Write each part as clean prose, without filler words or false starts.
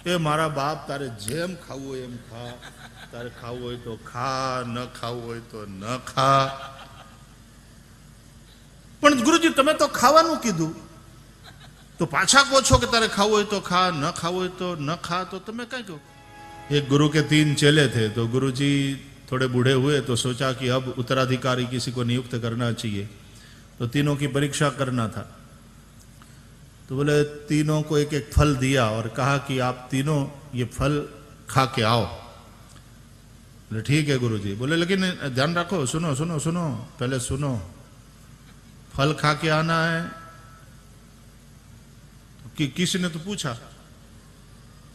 એ મારા બાપ તારે જેમ ખાવું હોય એમ ખા, તારે ખાવું હોય તો ખા, ન ખાવું હોય તો ન ખા. પણ ગુરુજી તમે તો ખાવાનું કીધું, તો પાછા કહો છો કે તારે ખાવું હોય તો ખા, ન ખાવું હોય તો ન खा. तो तुम्हें क्या क्यों? एक गुरु के 3 चेले थे, तो गुरुजी थोड़े बूढ़े हुए तो सोचा कि अब उत्तराधिकारी किसी को नियुक्त करना चाहिए, तो तीनों की परीक्षा करना था. तो बोले तीनों को एक एक फल दिया और कहा कि आप तीनों ये फल खा के आओ. बोले ठीक है गुरुजी. बोले लेकिन ध्यान रखो, सुनो सुनो सुनो, पहले सुनो, फल खा के आना है. कि किसी ने तो पूछा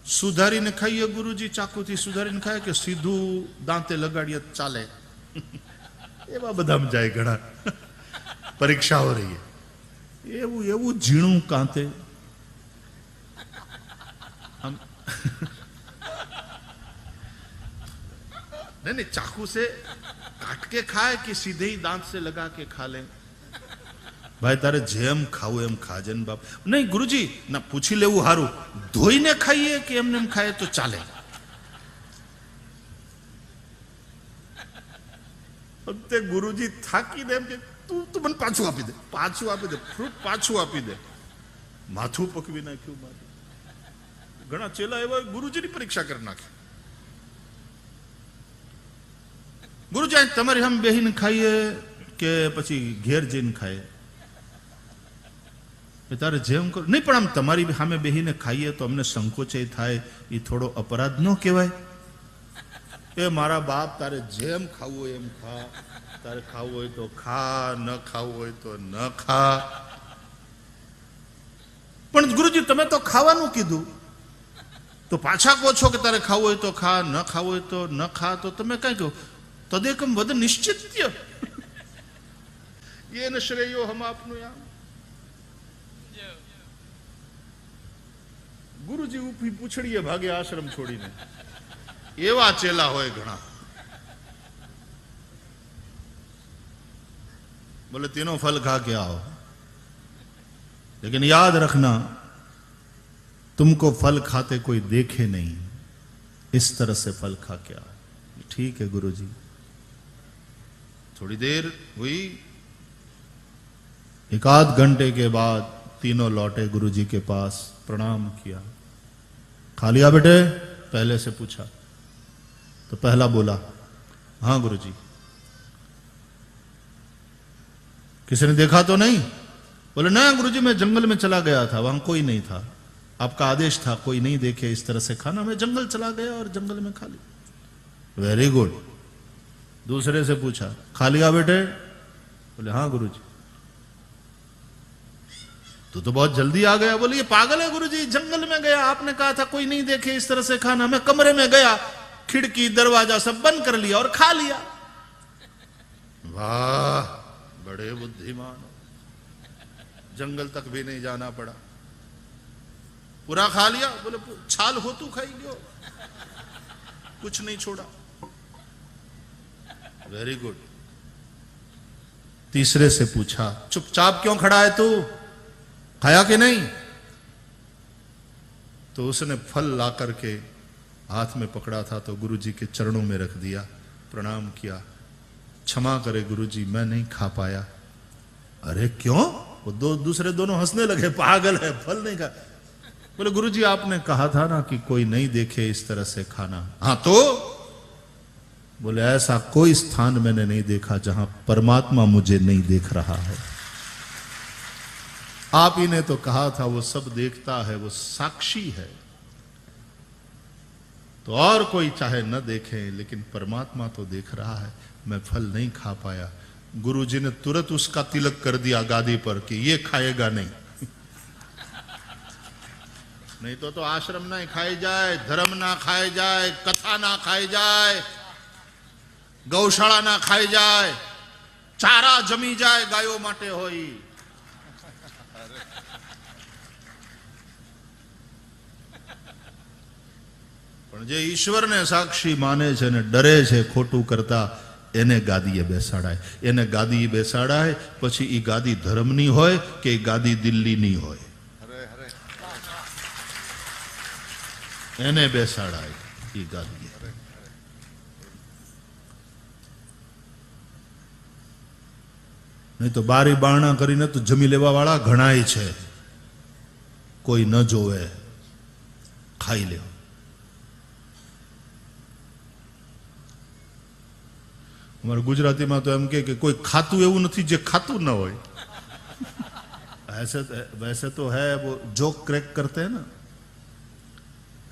सुधारी ने खाइए गुरुजी, चाकू थी सुधारी ने खाए कि सीधू दांते लगाड़िए चाले. एवा बदाम जाए घड़ा. परीक्षा हो रही है, એવું એવું ઝીણું કાંતે नहीं चाकू से काट के खाए कि सीधे ही दांत से लगा के खा ले. भाई तारे जेम खाऊ एम खाजन बाप. नहीं गुरुजी ना पूछी लेवू हारू, धोईने खाइए कि एमने एम खाए तो चाले. अब ते गुरुजी थाकी दे के तू મને પાછું આપી દે, પાછું આપી દે, ફ્રૂટ પાછું આપી દે. માથું પકવી નાખ્યું માથું. ઘણા ચેલા એવા ગુરુજીની પરીક્ષા કરી નાખી. ગુરુજી તમારી હમ બેહીને ખાઈએ કે પછી ઘેર જઈને ખાઈએ? તારે જેમ કરો. નહીં પણ આમ તમારી સામે બેહીને ખાઈએ તો અમને સંકોચે થાય, એ થોડો અપરાધ ન કહેવાય? એ મારા બાપ તારે જેમ ખાવું હોય એમ ખા, તારે ખાવું હોય તો ખા, ન ખાવું હોય તો ન ખા. પણ ગુરુજી તમે તો ખાવાનું કીધું, તો પાછા કહો છો કે તારે ખાવું હોય તો ખા, ન ખાવું હોય તો ન ખા. તો તમે કઈ કહો તદેકમ વદ નિશ્ચિત્ય येन श्रेयो हम आपनु याम. गुरुजी ऊपी पूछड़िए भागे आश्रम छोड़ीने. एवा चेला होय घणा. बोले तीनों फल खा के आओ, लेकिन याद रखना तुमको फल खाते कोई देखे नहीं, इस तरह से फल खा के आओ. ठीक है गुरुजी. थोड़ी देर हुई, 1 घंटे के बाद तीनों लौटे गुरुजी के पास, प्रणाम किया. खा लिया बेटे? पहले से पूछा. तो पहला बोला हाँ गुरुजी. किसी ने देखा तो नहीं? बोले ना गुरुजी मैं जंगल में चला गया था, वहां कोई नहीं था, आपका आदेश था कोई नहीं देखे इस तरह से खाना, मैं जंगल चला गया और जंगल में खा लिया. Very good. दूसरे से पूछा खा लिया बेटे? बोले हाँ गुरुजी. तू तो बहुत जल्दी आ गया. बोले ये पागल है गुरुजी, जंगल में गया, आपने कहा था कोई नहीं देखे इस तरह से खाना, मैं कमरे में गया, खिड़की दरवाजा सब बंद कर लिया और खा लिया. वाह बड़े बुद्धिमान, जंगल तक भी नहीं जाना पड़ा, पूरा खा लिया. बोले छाल हो तू खाई गयो, कुछ नहीं छोड़ा. Very good. तीसरे से पूछा चुपचाप क्यों खड़ा है तू, खाया कि नहीं? तो उसने फल ला करके हाथ में पकड़ा था तो गुरुजी के चरणों में रख दिया, प्रणाम किया. क्षमा करे गुरुजी मैं नहीं खा पाया. अरे क्यों? वो दूसरे दोनों हंसने लगे, पागल है फल नहीं खा. बोले गुरुजी आपने कहा था ना कि कोई नहीं देखे इस तरह से खाना. हाँ तो? बोले ऐसा कोई स्थान मैंने नहीं देखा जहां परमात्मा मुझे नहीं देख रहा है. आप ही ने तो कहा था वो सब देखता है, वो साक्षी है. तो और कोई चाहे न देखे लेकिन परमात्मा तो देख रहा है. मैं फल नहीं खा पाया. गुरुजी ने तुरंत उसका तिलक कर दिया गादी पर कि ये खाएगा नहीं. नहीं तो आश्रम ना खाई जाए, धर्म ना खाए जाए, कथा ना खाई जाए, गौशाला ना खाई जाए, चारा जमी जाए गायों माटे होई. પણ જે ઈશ્વરને સાક્ષી માને છે ને ડરે છે ખોટું કરતા, એને ગાદીએ બેસાડાય. એને ગાદી બેસાડાય પછી ઈ ગાદી ધર્મની હોય કે ઈ ગાદી દિલ્હીની હોય. એને બેસાડાય એ ગાદી. નહીં તો બારી બારણા કરીને તો જમી લેવા વાળા ઘણાય છે, કોઈ ન જોવે ખાઈ લે. અમારે ગુજરાતીમાં તો એમ કે કોઈ ખાતું એવું નથી જે ખાતું ન હોય. वैसे तो है वो जोक क्रैक करते हैं ना,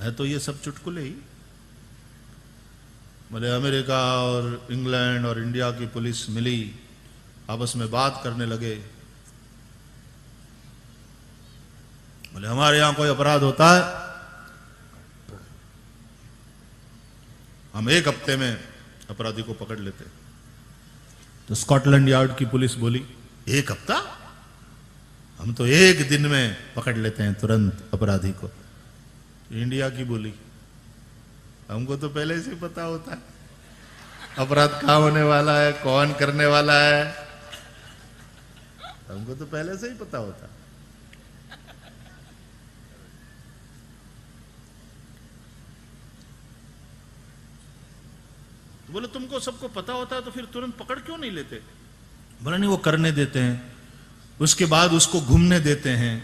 है तो ये सब चुटकुले ही. बोले अमेरिका और इंग्लैंड और इंडिया की पुलिस मिली, आपस में बात करने लगे. बोले हमारे यहां कोई अपराध होता है, हम एक हफ्ते में अपराधी को पकड़ लेते. तो स्कॉटलैंड यार्ड की पुलिस बोली एक हफ्ता, हम तो एक दिन में पकड़ लेते हैं तुरंत अपराधी को. इंडिया की बोली हमको तो पहले से पता होता है अपराध कहाँ होने वाला है, कौन करने वाला है, हमको तो पहले से ही पता होता. तो बोले तुमको सबको पता होता है तो फिर तुरंत पकड़ क्यों नहीं लेते. बोला नहीं, वो करने देते हैं, उसके बाद उसको घूमने देते हैं.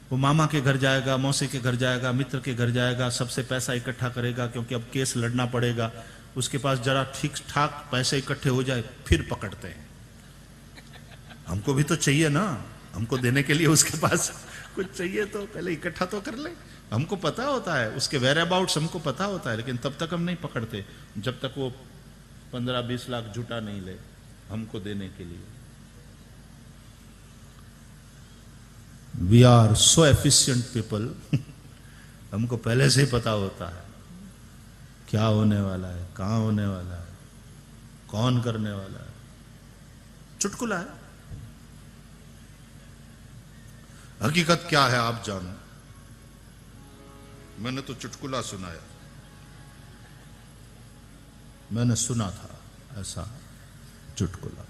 वो मामा के घर जाएगा, मौसी के घर जाएगा, मित्र के घर जाएगा, सबसे पैसा इकट्ठा करेगा क्योंकि अब केस लड़ना पड़ेगा. उसके पास जरा ठीक ठाक पैसे इकट्ठे हो जाए फिर पकड़ते हैं. हमको भी तो चाहिए ना, हमको देने के लिए उसके पास कुछ चाहिए तो पहले इकट्ठा तो कर ले. हमको पता होता है उसके वेयर अबाउट्स, हमको पता होता है, लेकिन तब तक हम नहीं पकड़ते जब तक वो 15-20 लाख जुटा नहीं ले हमको देने के लिए. We are so efficient people. हमको पहले से ही पता होता है क्या होने वाला है, कहां होने वाला है, कौन करने वाला है. चुटकुला है, हकीकत क्या है आप जानो. मैंने तो चुटकुला सुनाया, मैंने सुना था ऐसा चुटकुला.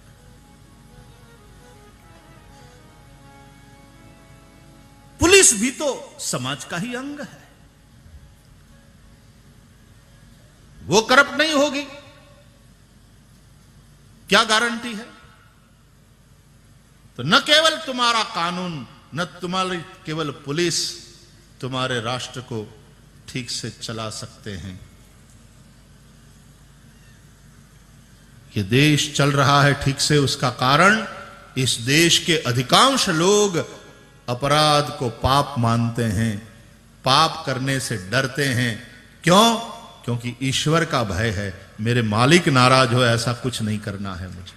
पुलिस भी तो समाज का ही अंग है, वो करप्ट नहीं होगी क्या गारंटी है. तो न केवल तुम्हारा कानून, न तुम्हारी केवल पुलिस तुम्हारे राष्ट्र को ठीक से चला सकते हैं. ये देश चल रहा है ठीक से, उसका कारण इस देश के अधिकांश लोग अपराध को पाप मानते हैं, पाप करने से डरते हैं. क्यों? क्योंकि ईश्वर का भय है, मेरे मालिक नाराज हो ऐसा कुछ नहीं करना है मुझे.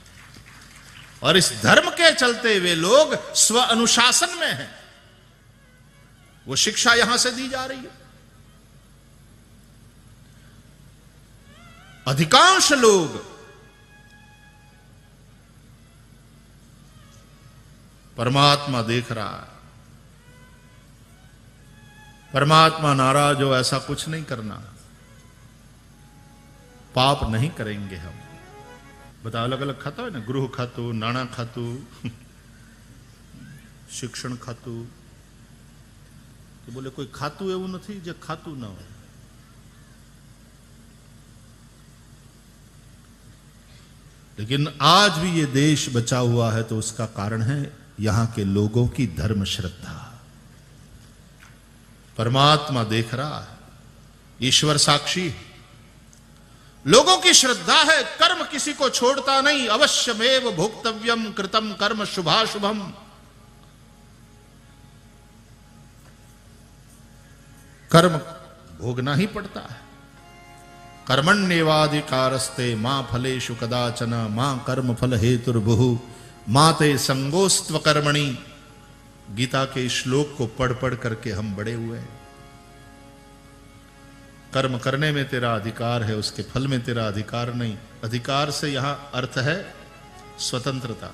और इस धर्म के चलते वे लोग स्व अनुशासन में हैं. वो शिक्षा यहां से दी जा रही है. अधिकांश लोग परमात्मा देख रहा है, परमात्मा नाराज हो ऐसा कुछ नहीं करना, पाप नहीं करेंगे हम. બધા અલગ અલગ ખાતા હોય ને, ગૃહ ખાતું, નાણાં ખાતું, શિક્ષણ ખાતું. તો બોલે કોઈ ખાતું એવું નથી જે ખાતું ના હોય. लेकिन आज भी ये देश बचा हुआ है तो उसका कारण है यहां के लोगों की धर्म श्रद्धा. परमात्मा देख रहा है, ईश्वर साक्षी है, लोगों की श्रद्धा है. कर्म किसी को छोड़ता नहीं. अवश्यमेव भोक्तव्यम कृतम कर्म शुभाशुभम. कर्म भोगना ही पड़ता है. कर्मण्येवाधिकारस्ते मां फलेषु कदाचन मां कर्म फल हेतुर्भुः माते संगोस्त्व कर्मणि. गीता के श्लोक को पढ़ पढ़ करके हम बड़े हुए हैं. कर्म करने में तेरा अधिकार है, उसके फल में तेरा अधिकार नहीं. अधिकार से यहां अर्थ है स्वतंत्रता.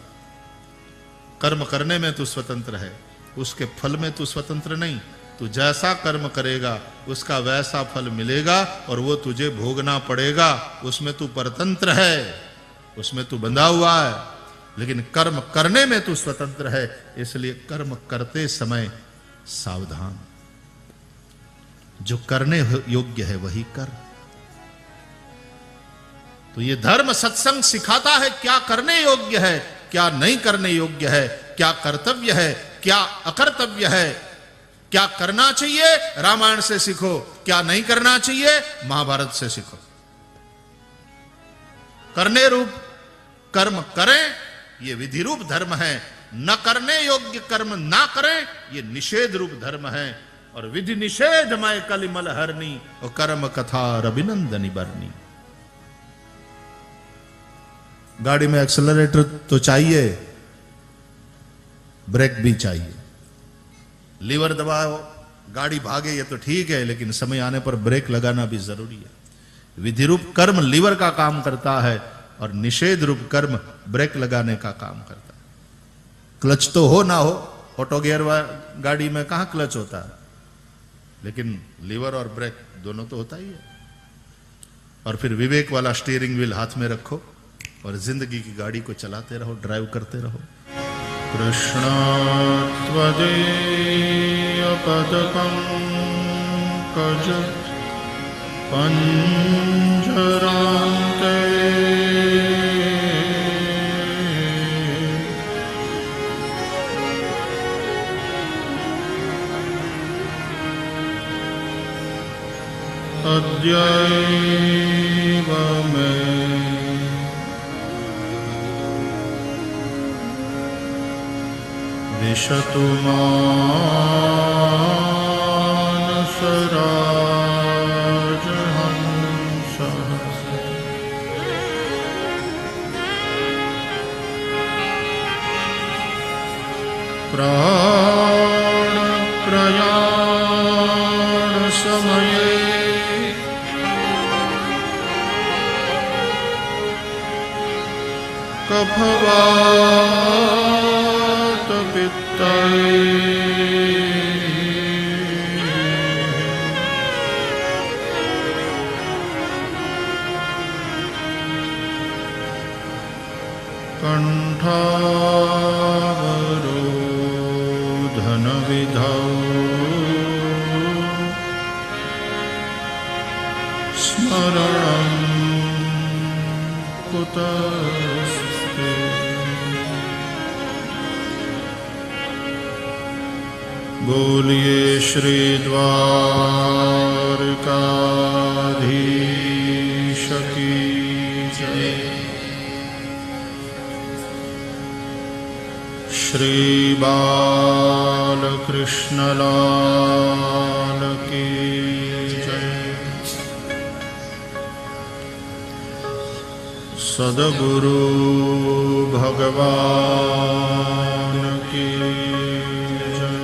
कर्म करने में तू स्वतंत्र है, उसके फल में तू स्वतंत्र नहीं. तू जैसा कर्म करेगा उसका वैसा फल मिलेगा और वो तुझे भोगना पड़ेगा. उसमें तू परतंत्र है, उसमें तू बंधा हुआ है. लेकिन कर्म करने में तू स्वतंत्र है, इसलिए कर्म करते समय सावधान. जो करने योग्य है वही कर। तो ये धर्म सत्संग सिखाता है क्या करने योग्य है, क्या नहीं करने योग्य है, क्या कर्तव्य है, क्या अकर्तव्य है, क्या करना चाहिए रामायण से सीखो, क्या नहीं करना चाहिए महाभारत से सीखो। करने रूप कर्म करें ये विधि रूप धर्म है, न करने योग्य कर्म ना करें ये निषेध रूप धर्म है। और विधि निषेध मय कलिमल हरनी और कर्म कथा रविनंदनी बरनी। गाड़ी में एक्सेलरेटर तो चाहिए, ब्रेक भी चाहिए। लीवर दबाओ गाड़ी भागे ये तो ठीक है, लेकिन समय आने पर ब्रेक लगाना भी जरूरी है। विधि रूप कर्म लीवर का काम करता है और निषेध रूप कर्म ब्रेक लगाने का काम करता है। क्लच तो हो ना हो, ऑटो गियर गाड़ी में कहां क्लच होता है, लेकिन लीवर और ब्रेक दोनों तो होता ही है। और फिर विवेक वाला स्टीयरिंग व्हील हाथ में रखो और जिंदगी की गाड़ी को चलाते रहो, ड्राइव करते रहो। कृष्ण त्वदीय पदकं कज पंजरान्ते अद्यैव मे विशतु मानसराजहंसः प्राणप्रयाण समये कफवात पित्तये कंठावरोधन विधौ स्मरणं कुतस्ते। बोलिए श्री द्वारकाधीश की जय। श्री बालकृष्ण लाल की जय। सद्गुरु भगवान की जय।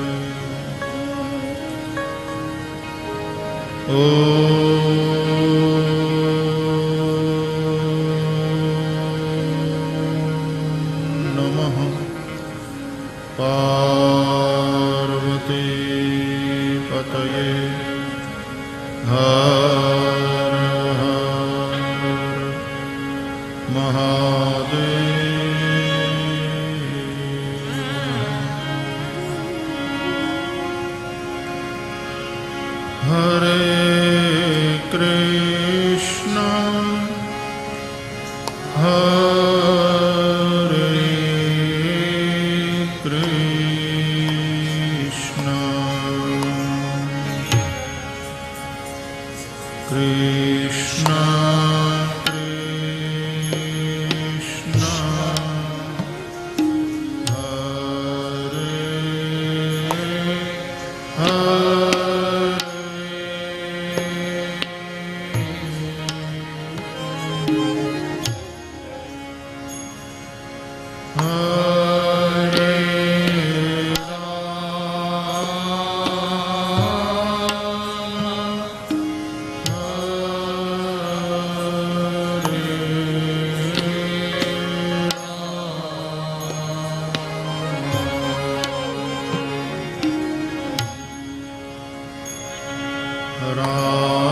नमः पार्वती पतये हर हर महादेव। हरे कृष्ण हरे कृष्ण कृष्ण कृष्ण हरे राम